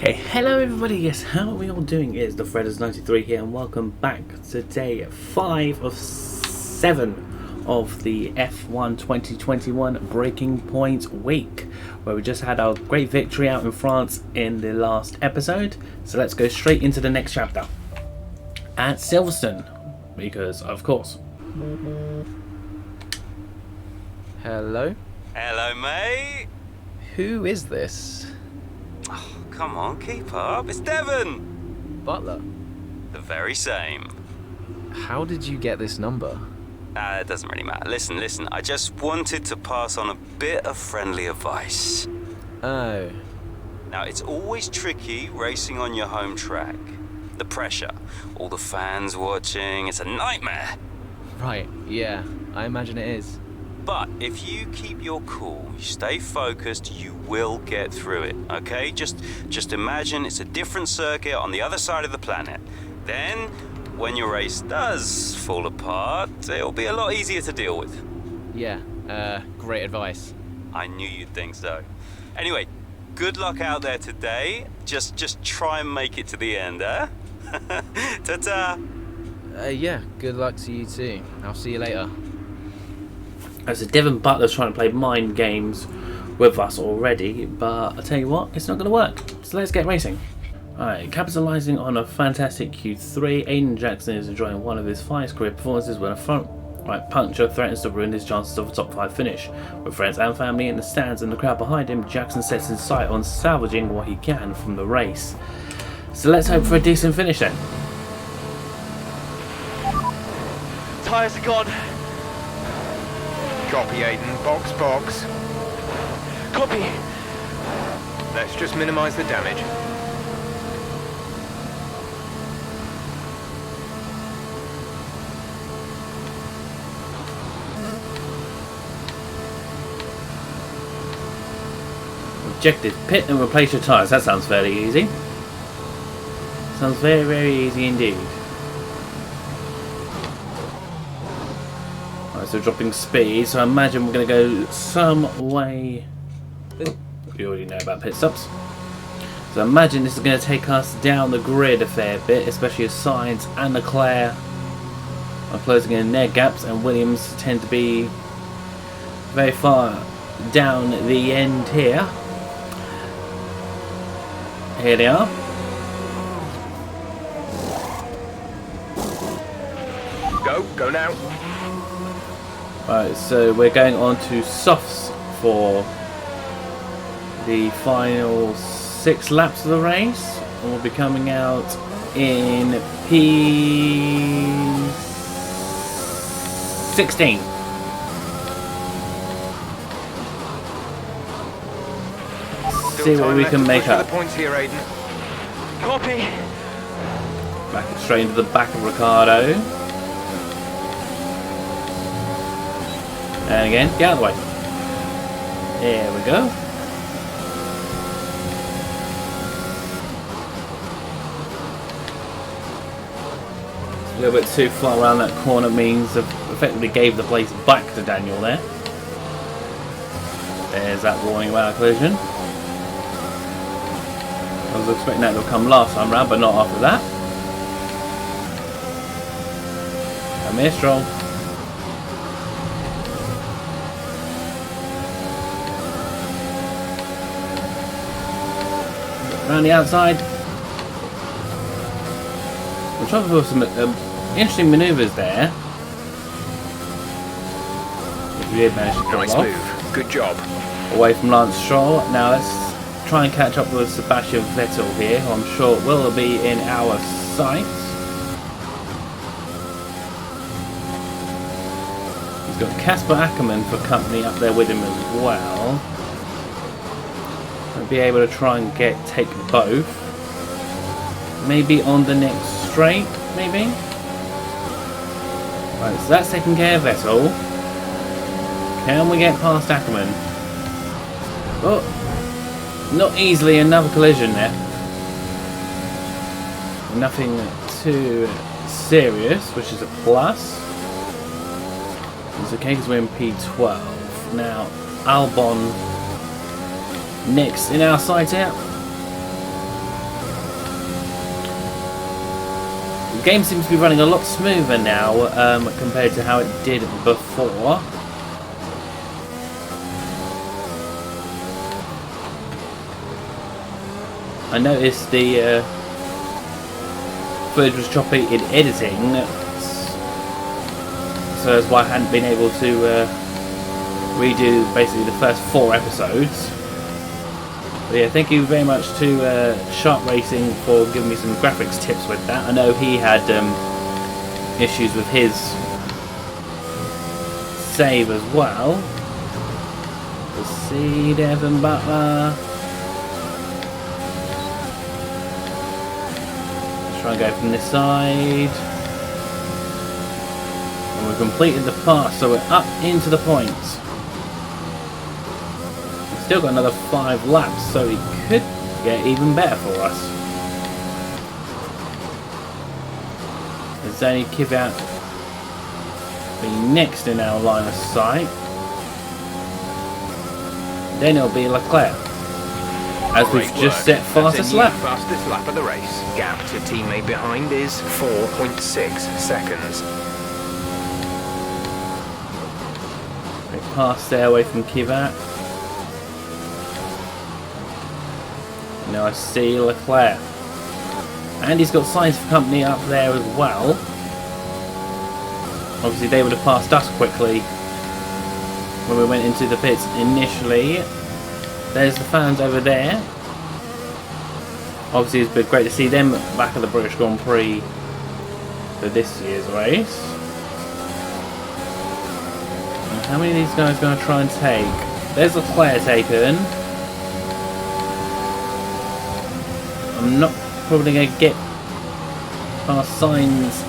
Okay, hello everybody, yes, how are we all doing? It's the Fredders93 here and welcome back to day 5 of 7 of the F1 2021 Breaking Point week, where we just had our great victory out in France in the last episode. So let's go straight into the next chapter at Silverstone, because of course. Hello? Hello, mate. Who is this? Oh, come on, keep up. It's Devon. Butler. The very same. How did you get this number? It doesn't really matter. Listen. I just wanted to pass on a bit of friendly advice. Oh. Now, it's always tricky racing on your home track. The pressure, all the fans watching, it's a nightmare. Right, yeah, I imagine it is. But if you keep your cool, you stay focused, you will get through it, okay? Just imagine it's a different circuit on the other side of the planet. Then, when your race does fall apart, it'll be a lot easier to deal with. Yeah, great advice. I knew you'd think so. Anyway, good luck out there today. Just try and make it to the end, eh? Ta-ta! Yeah, good luck to you too. I'll see you later. So Devon Butler's trying to play mind games with us already, but I tell you what, it's not going to work. So let's get racing. Alright, capitalising on a fantastic Q3, Aiden Jackson is enjoying one of his finest career performances when a front right puncture threatens to ruin his chances of a top 5 finish. With friends and family in the stands and the crowd behind him, Jackson sets his sight on salvaging what he can from the race. So let's hope for a decent finish then. Tyres are gone. Copy, Aiden. Box. Copy. Let's just minimise the damage. Objective, pit and replace your tyres. That sounds fairly easy. Sounds very, very easy indeed. Alright, so dropping speed, so I imagine we're going to go some way... You already know about pit stops. So I imagine this is going to take us down the grid a fair bit, especially as Sainz and Leclerc are closing in their gaps, and Williams tend to be very far down the end here. Here they are. Go now. Right, so we're going on to softs for the final 6 laps of the race. And we'll be coming out in P16. See what we can make up. The points here, Aiden. Copy. Back straight into the back of Ricardo. And again, get out of the way. There we go. A little bit too far around that corner means effectively gave the place back to Daniel there. There's that warning about a collision. I was expecting that to come last time round, but not after that. Come here, Stroll. Around the outside. We're trying to do some interesting manoeuvres there. We did manage to pull Nice off. move. Good job. Away from Lance Stroll. Now let's try and catch up with Sebastian Vettel here, who I'm sure will be in our sights. He's got Casper Ackerman for company up there with him as well. I'll be able to try and take both. Maybe on the next straight, maybe? Right, so that's taking care of Vettel. Can we get past Ackerman? Oh! Not easily, another collision there. Nothing too serious, which is a plus. It's okay because we're in P12. Now, Albon next in our sight here. game seems to be running a lot smoother now compared to how it did before. I noticed the footage was choppy in editing, so that's why I hadn't been able to redo basically the first 4 episodes. But yeah, thank you very much to Sharp Racing for giving me some graphics tips with that. I know he had issues with his save as well. Let's see, Devon Butler. Try and go from this side. And we've completed the pass, so we're up into the points. We've still got another 5 laps, so it could get even better for us. There's only Kvyat be next in our line of sight. Then it'll be Leclerc, as we've just set fastest lap. Fastest lap of the race. Gap to teammate behind is 4.6 seconds. We passed there away from Kvyat. Now I see Leclerc. And he's got Signs for Company up there as well. Obviously they would have passed us quickly when we went into the pits initially. There's the fans over there. Obviously it's been great to see them back at the British Grand Prix for this year's race. And how many of these guys are going to try and take? There's Leclerc taken. I'm not probably going to get past Signs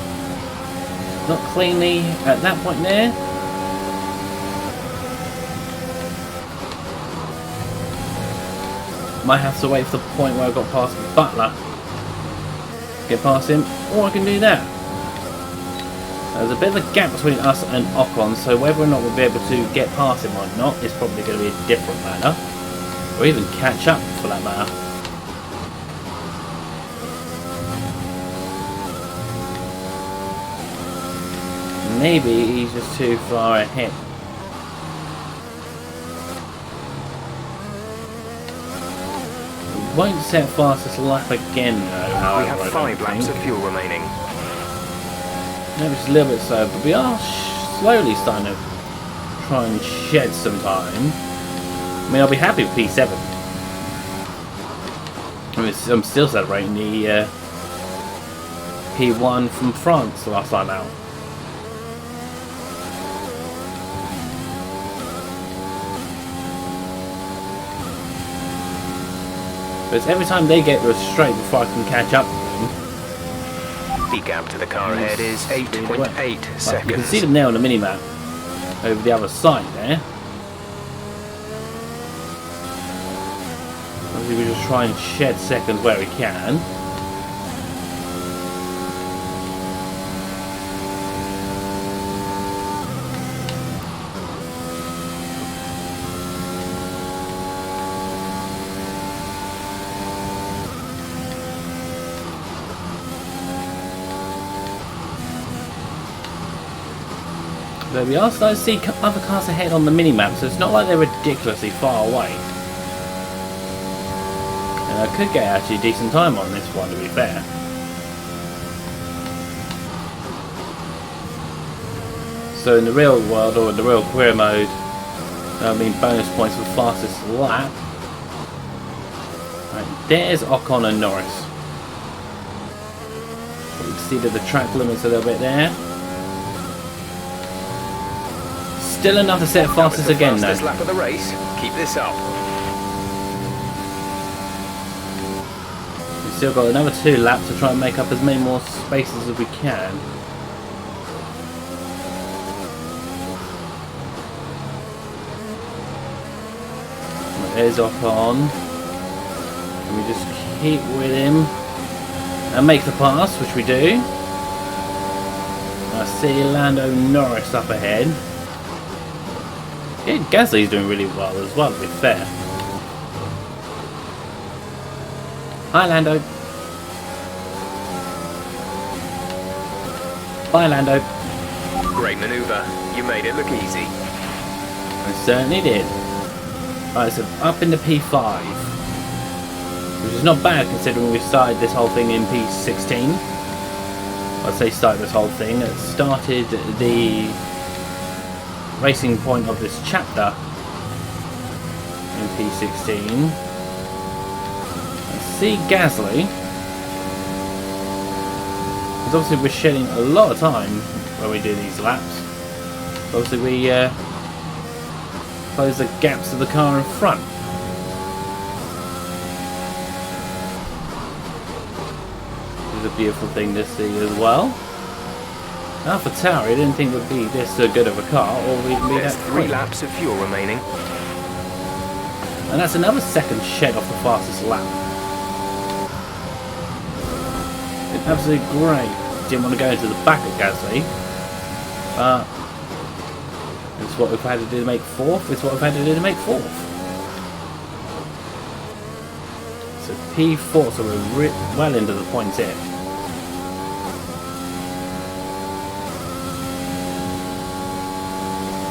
not cleanly at that point there. Might have to wait for the point where I got past Butler. Get past him, or I can do that. There's a bit of a gap between us and Ocon, so whether or not we'll be able to get past him or not is probably going to be a different matter. Or even catch up for that matter. Maybe he's just too far ahead. Won't set fastest lap again though, however. We have 5 laps of fuel remaining. Maybe just a little bit slow, but we are slowly starting to try and shed some time. I mean, I'll be happy with P7. I mean, I'm still celebrating the P1 from France last time out. But every time they get to a straight before I can catch up with them. The gap to the car ahead is 8.8 seconds. You can see them there on the minimap over the other side there. Obviously we just try and shed seconds where we can. But we are starting to see other cars ahead on the minimap, so it's not like they're ridiculously far away. And I could get actually a decent time on this one, to be fair. So in the real world, or in the real career mode, that'll mean bonus points for fastest lap. Right, there's Ocon and Norris. We exceeded the track limits a little bit there. Still enough to set fastest again though. Fastest lap of the race. Keep this up. We've still got another 2 laps to try and make up as many more spaces as we can. There's Ocon. Can we just keep with him and make the pass, which we do. I see Lando Norris up ahead. Yeah, Gasly's doing really well as well, to be fair. Hi, Lando. Bye, Lando. Great maneuver. You made it look easy. I certainly did. Right, so up into P5. Which is not bad considering we started this whole thing in P16. I'd say started this whole thing. It started the racing point of this chapter in P16. And see Gasly. Because obviously we're shedding a lot of time when we do these laps. So obviously we close the gaps of the car in front. Which is a beautiful thing to see as well. AlphaTauri, I didn't think it would be this good of a car, or we'd be There's that 3 laps of fuel remaining. And that's another second shed off the fastest lap. It's absolutely great. Didn't want to go into the back of Gasly, but it's what we've had to do to make 4th. It's what we've had to do to make 4th. So P4, so we're well into the points here.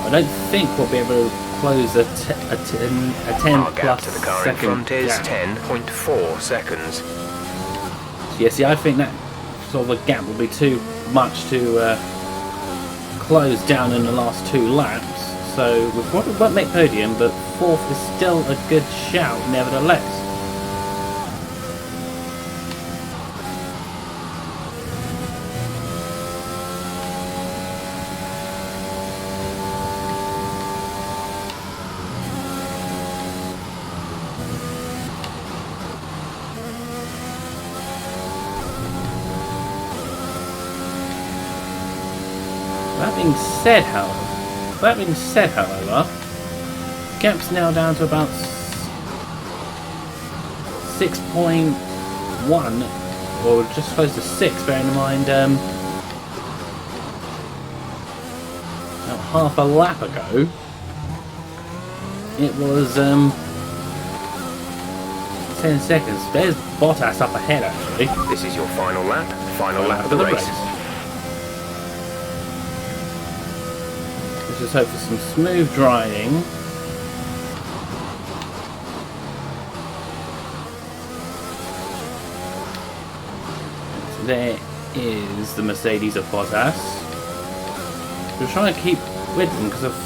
I don't think we'll be able to close a 10 Our gap plus to the car in second front is gap. 10.4 seconds. Yeah, see, I think that sort of a gap will be too much to close down in the last 2 laps. So we probably won't make podium, but 4th is still a good shout nevertheless. That being said, however, gap's now down to about 6.1, or just close to 6. Bearing in mind, about half a lap ago, it was 10 seconds. There's Bottas up ahead, actually. This is your final lap of the race. Let's just hope for some smooth driving. So there is the Mercedes of Bottas. We're trying to keep with them because I've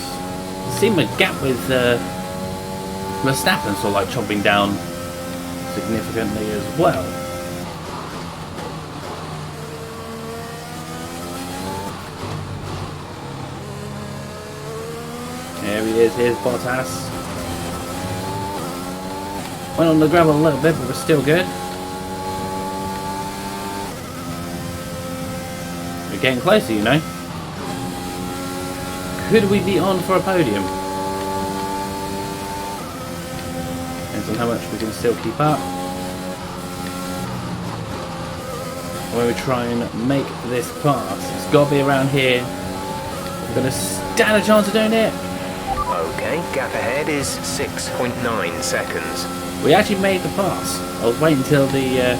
seen my gap with Verstappen sort of like chopping down significantly as well. There he is, here's Bottas. Went on the gravel a little bit, but we're still good. We're getting closer, you know. Could we be on for a podium? Depends on how much we can still keep up. When we try and make this pass, it's got to be around here. We're going to stand a chance of doing it. Okay, gap ahead is 6.9 seconds. We actually made the pass. I was waiting until the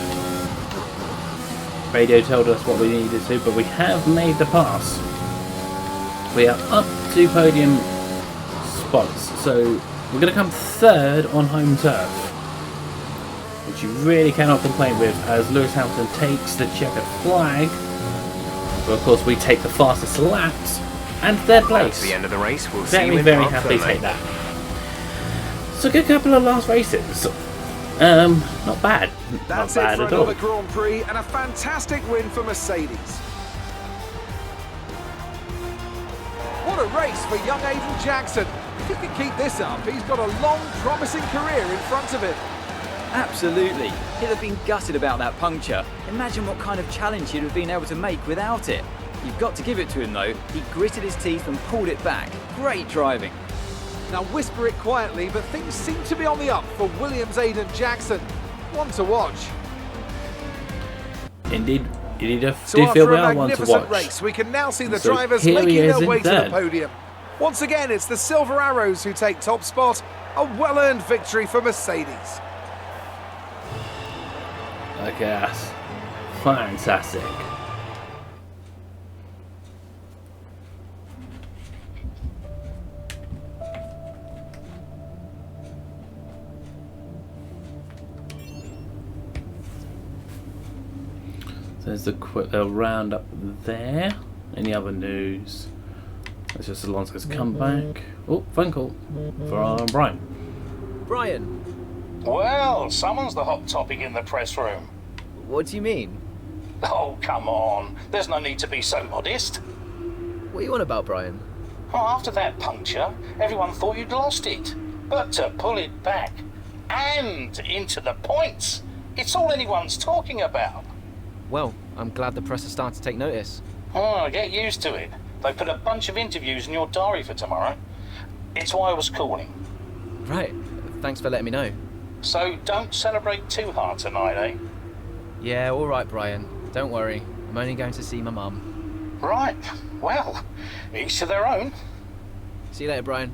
radio told us what we needed to, but we have made the pass. We are up to podium spots, so we're going to come 3rd on home turf, which you really cannot complain with, as Lewis Hamilton takes the checkered flag. But of course we take the fastest laps and 3rd place. That's the end of the race. We'll see you in Very Parc happily Fermé. take that. So a good couple of last races. Not bad. That's Not bad it for at all. another Grand Prix and a fantastic win for Mercedes. What a race for young Aiden Jackson. If he can keep this up, he's got a long, promising career in front of him. Absolutely. He'd have been gutted about that puncture. Imagine what kind of challenge he'd have been able to make without it. You've got to give it to him though. He gritted his teeth and pulled it back. Great driving. Now whisper it quietly, but things seem to be on the up for Williams' Aiden Jackson. One to watch. Indeed, you do So feel after we a are one to magnificent watch. race, we can now see the So drivers here he making is their in way to the third. podium. Once again, it's the Silver Arrows who take top spot. A well-earned victory for Mercedes. Look at that. Fantastic. there's a quick roundup there. Any other news? It's just Alonso's comeback. Oh, phone call from Brian. Brian, Well, someone's the hot topic in the press room. what do you mean? Oh, come on. There's no need to be so modest. What are you on about, Brian? Oh, after that puncture, everyone thought you'd lost it. But to pull it back and into the points, it's all anyone's talking about. Well, I'm glad the press has started to take notice. Oh, get used to it. They put a bunch of interviews in your diary for tomorrow. It's why I was calling. Right, thanks for letting me know. So don't celebrate too hard tonight, eh? Yeah, all right, Brian. Don't worry. I'm only going to see my mum. Right. Well, each to their own. See you later, Brian.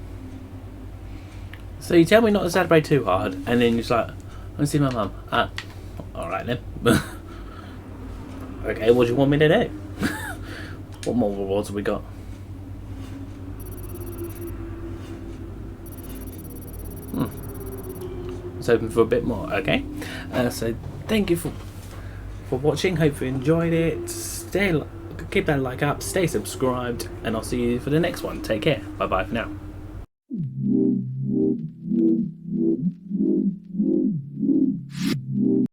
So you tell me not to celebrate too hard, and then you're just like, I'm gonna see my mum. Alright then. Okay, what do you want me to do? What more rewards have we got? I was hoping for a bit more. Okay. So thank you for watching. Hope you enjoyed it. Keep that like up, stay subscribed, and I'll see you for the next one. Take care. Bye bye for now.